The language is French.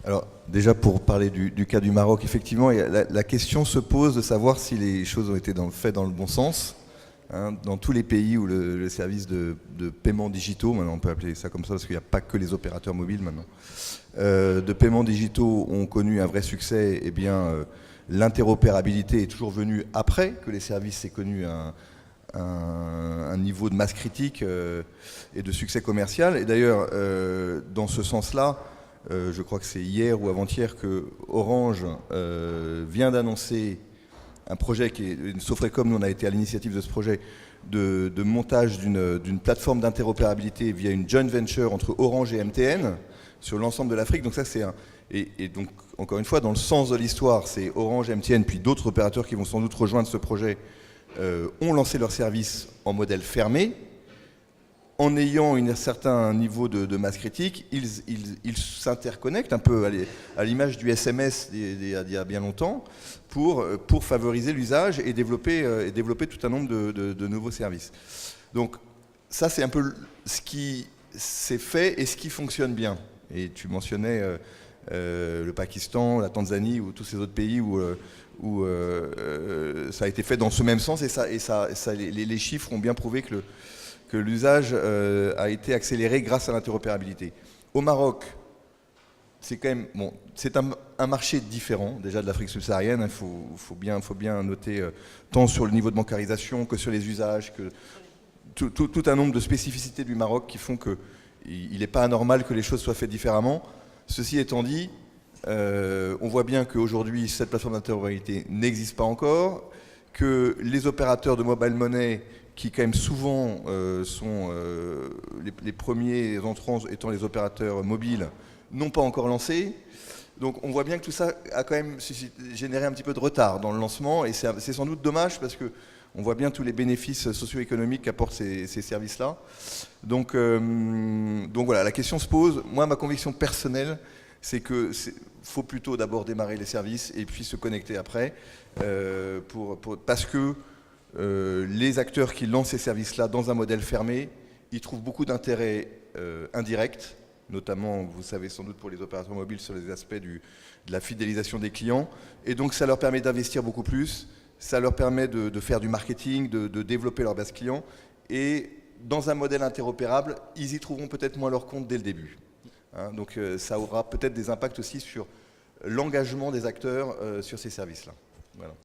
Alors, déjà pour parler du cas du Maroc, effectivement, la question se pose de savoir si les choses ont été faites dans le bon sens. Hein. Dans tous les pays où le service de paiement digitaux, maintenant on peut appeler ça comme ça parce qu'il n'y a pas que les opérateurs mobiles maintenant, de paiements digitaux ont connu un vrai succès, eh bien, l'interopérabilité est toujours venue après que les services aient connu un niveau de masse critique et de succès commercial. Et d'ailleurs, dans ce sens-là, je crois que c'est hier ou avant-hier que Orange vient d'annoncer un projet qui est, Sofrecom, nous on a été à l'initiative de ce projet, de montage d'une plateforme d'interopérabilité via une joint venture entre Orange et MTN sur l'ensemble de l'Afrique. Donc ça c'est et donc encore une fois dans le sens de l'histoire, c'est Orange, MTN puis d'autres opérateurs qui vont sans doute rejoindre ce projet ont lancé leur service en modèle fermé. En ayant un certain niveau de masse critique, ils s'interconnectent un peu à l'image du SMS d'il y a bien longtemps pour favoriser l'usage et développer tout un nombre de nouveaux services. Donc ça c'est un peu ce qui s'est fait et ce qui fonctionne bien. Et tu mentionnais le Pakistan, la Tanzanie ou tous ces autres pays où ça a été fait dans ce même sens et les chiffres ont bien prouvé que l'usage a été accéléré grâce à l'interopérabilité. Au Maroc, c'est quand même bon, c'est un marché différent déjà de l'Afrique subsaharienne. Il faut bien noter tant sur le niveau de bancarisation que sur les usages, que tout un nombre de spécificités du Maroc qui font qu'il n'est pas anormal que les choses soient faites différemment. Ceci étant dit, on voit bien qu'aujourd'hui cette plateforme d'interopérabilité n'existe pas encore, que les opérateurs de mobile money qui quand même souvent sont les premiers entrants étant les opérateurs mobiles, n'ont pas encore lancé. Donc on voit bien que tout ça a quand même généré un petit peu de retard dans le lancement et c'est sans doute dommage parce qu'on voit bien tous les bénéfices socio-économiques qu'apportent ces services-là. Donc voilà, la question se pose. Moi, ma conviction personnelle, c'est que faut plutôt d'abord démarrer les services et puis se connecter après parce que les acteurs qui lancent ces services-là dans un modèle fermé, ils trouvent beaucoup d'intérêts indirects, notamment, vous savez sans doute pour les opérateurs mobiles, sur les aspects de la fidélisation des clients. Et donc ça leur permet d'investir beaucoup plus, ça leur permet de faire du marketing, de développer leur base client. Et dans un modèle interopérable, ils y trouveront peut-être moins leur compte dès le début. Hein, donc ça aura peut-être des impacts aussi sur l'engagement des acteurs sur ces services-là. Voilà.